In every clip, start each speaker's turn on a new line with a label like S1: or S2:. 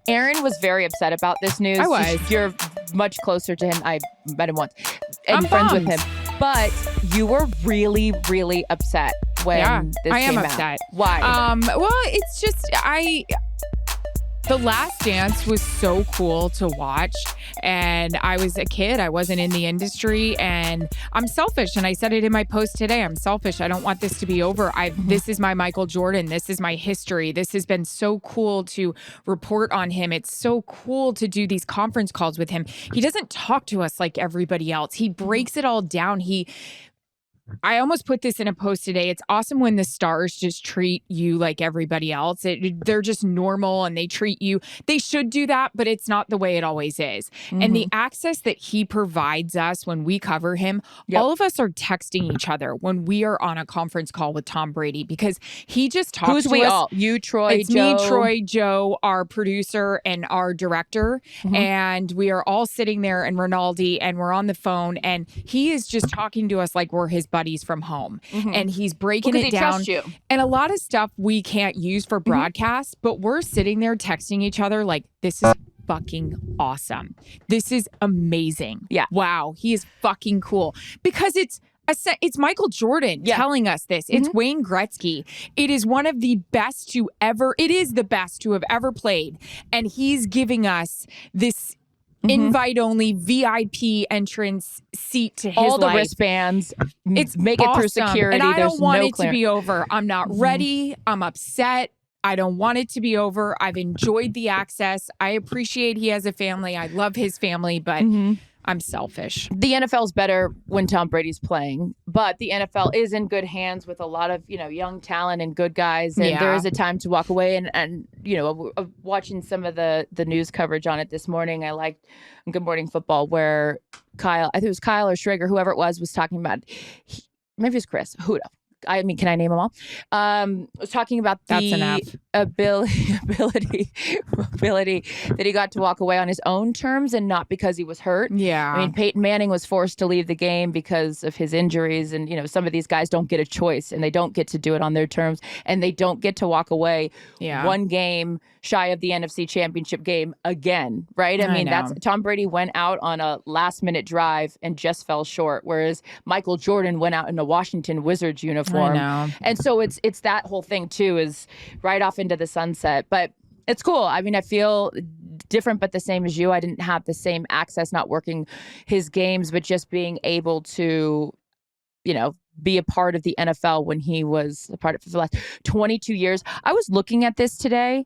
S1: Erin was very upset about this news.
S2: I was.
S1: You're much closer to him. I met him once and
S2: I'm
S1: friends
S2: bummed.
S1: with him. But you were really, really upset when this
S2: I
S1: came
S2: am
S1: out.
S2: upset.
S1: Why?
S2: Well, it's just The Last Dance was so cool to watch. And I was a kid. I wasn't in the industry. And I'm selfish. And I said it in my post today. I'm selfish. I don't want this to be over. This is my Michael Jordan. This is my history. This has been so cool to report on him. It's so cool to do these conference calls with him. He doesn't talk to us like everybody else. He breaks it all down. I almost put this in a post today. It's awesome when the stars just treat you like everybody else. They're just normal and they treat you. They should do that, but it's not the way it always is. And the access that he provides us when we cover him, all of us are texting each other when we are on a conference call with Tom Brady because he just talks
S1: Who's
S2: to
S1: we
S2: us.
S1: all? You, Troy,
S2: It's
S1: Joe.
S2: me, Troy, Joe, our producer, and our director. And we are all sitting there and Rinaldi, and we're on the phone. And he is just talking to us like we're his buddies from home. And he's breaking it down.
S1: He trusts you.
S2: And a lot of stuff we can't use for broadcast, but we're sitting there texting each other like, this is fucking awesome. This is amazing.
S1: Yeah.
S2: Wow. He is fucking cool. Because it's Michael Jordan telling us this. It's Wayne Gretzky. It is one of the best to ever, it is the best to have ever played. And he's giving us this invite only VIP entrance seat to his
S1: all the
S2: life.
S1: wristbands.
S2: It's
S1: make it through
S2: awesome.
S1: security.
S2: And I
S1: There's
S2: don't want
S1: no
S2: it to be over. I'm not ready. I'm upset. I don't want it to be over. I've enjoyed the access. I appreciate he has a family. I love his family, but I'm selfish.
S1: The NFL's better when Tom Brady's playing, but the NFL is in good hands with a lot of, young talent and good guys. And there is a time to walk away. And watching some of the news coverage on it this morning, I liked Good Morning Football where I think it was Kyle or Schrager, whoever it was talking about, maybe it's Chris, who knows? I mean, can I name them all? Was talking about the ability that he got to walk away on his own terms and not because he was hurt.
S2: Yeah.
S1: I mean, Peyton Manning was forced to leave the game because of his injuries. And, some of these guys don't get a choice and they don't get to do it on their terms and they don't get to walk away one game shy of the NFC Championship game again, right? I mean, that's Tom Brady went out on a last-minute drive and just fell short, whereas Michael Jordan went out in a Washington Wizards uniform.
S2: I know.
S1: And so it's that whole thing too is right off into the sunset. But it's cool. I mean, I feel different but the same as you. I didn't have the same access, not working his games, but just being able to, be a part of the NFL when he was a part of it for the last 22 years. I was looking at this today.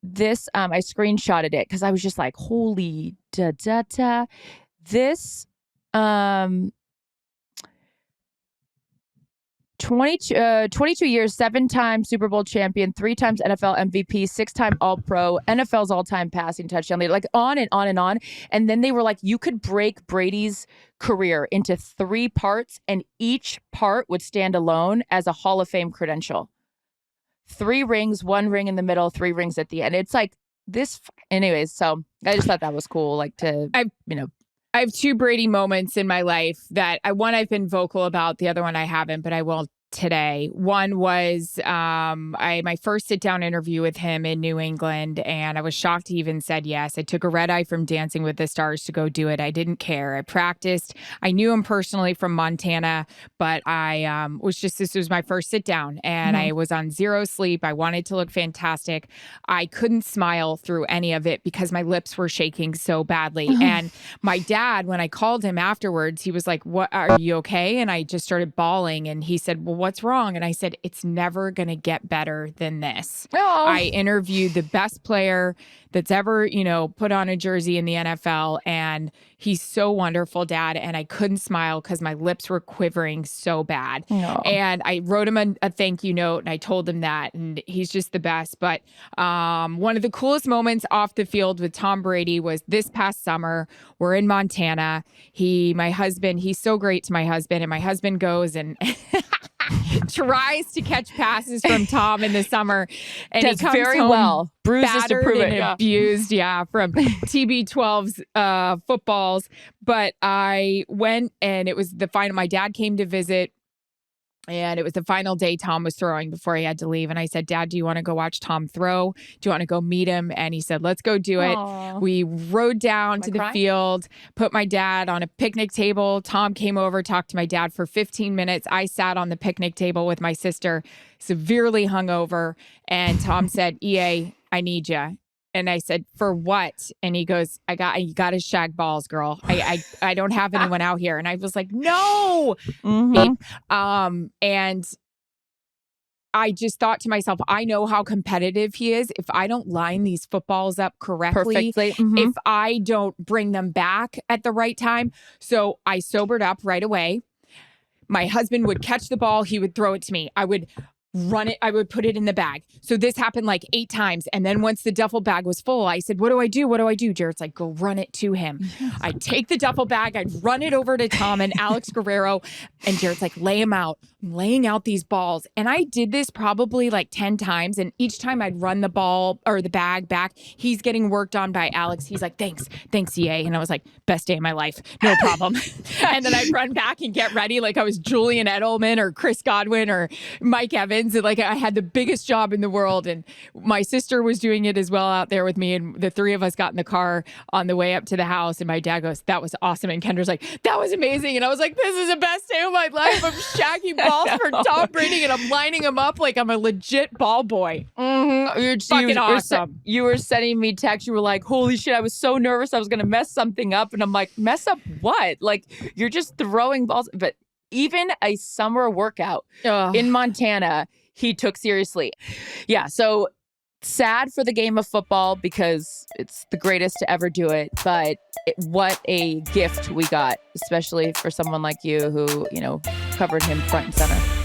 S1: I screenshotted it because I was just like, holy da. This 22 years, 7-time Super Bowl champion, 3 times NFL MVP, 6-time All-Pro, NFL's all-time passing touchdown leader, like on and on and on. And then they were like, you could break Brady's career into 3 parts and each part would stand alone as a Hall of Fame credential. 3 rings, 1 ring in the middle, 3 rings at the end. It's like this. Anyways, so I just thought that was cool. Like I
S2: have 2 Brady moments in my life that one I've been vocal about, the other one I haven't, but I will today. One was my first sit-down interview with him in New England, and I was shocked he even said yes. I took a red eye from Dancing with the Stars to go do it. I didn't care. I practiced. I knew him personally from Montana, but I this was my first sit-down, and I was on 0 sleep. I wanted to look fantastic. I couldn't smile through any of it because my lips were shaking so badly. And my dad, when I called him afterwards, he was like, "What? Are you okay?" And I just started bawling, and he said, "Well, what's wrong?" And I said, "It's never going to get better than this."
S1: Oh.
S2: I interviewed the best player that's ever, put on a jersey in the NFL. And he's so wonderful, Dad. And I couldn't smile because my lips were quivering so bad.
S1: Oh.
S2: And I wrote him a thank you note and I told him that. And he's just the best. But one of the coolest moments off the field with Tom Brady was this past summer. We're in Montana. My husband, he's so great to my husband. And my husband goes and tries to catch passes from Tom in the summer, and
S1: does
S2: he comes
S1: very
S2: home
S1: well, bruises to prove
S2: and
S1: it,
S2: abused, from TB12's footballs. But I went, and it was the final. My dad came to visit And it was the final day Tom was throwing before he had to leave. And I said, Dad, do you want to go watch Tom throw? Do you want to go meet him? And he said, let's go do it.
S1: Aww.
S2: We rode down to the field, put my dad on a picnic table. Tom came over, talked to my dad for 15 minutes. I sat on the picnic table with my sister, severely hungover. And Tom said, EA, I need you. And I said, for what? And he goes, you got to shag balls, girl. I don't have anyone out here. And I was like, no.
S1: Mm-hmm.
S2: And I just thought to myself, I know how competitive he is. If I don't line these footballs up correctly, if I don't bring them back at the right time. So I sobered up right away. My husband would catch the ball. He would throw it to me. I would run it. I would put it in the bag. So this happened like 8 times. And then once the duffel bag was full, I said, what do I do? What do I do? Jared's like, go run it to him. I'd take the duffel bag. I'd run it over to Tom and Alex Guerrero. And Jared's like, lay him out. I'm laying out these balls. And I did this probably like 10 times. And each time I'd run the ball or the bag back, he's getting worked on by Alex. He's like, thanks, EA. And I was like, best day of my life. No problem. And then I'd run back and get ready like I was Julian Edelman or Chris Godwin or Mike Evans. And like I had the biggest job in the world. And my sister was doing it as well out there with me. And the 3 of us got in the car on the way up to the house. And my dad goes, that was awesome. And Kendra's like, that was amazing. And I was like, this is the best day of my life. I'm shagging balls for Tom Brady and I'm lining them up like I'm a legit ball boy.
S1: You're
S2: fucking awesome.
S1: You were sending me texts. You were like, holy shit, I was so nervous I was going to mess something up. And I'm like, mess up what? Like, you're just throwing balls. But even a summer workout in Montana, he took seriously. Yeah, so sad for the game of football because it's the greatest to ever do it. But what a gift we got, especially for someone like you who, covered him front and center.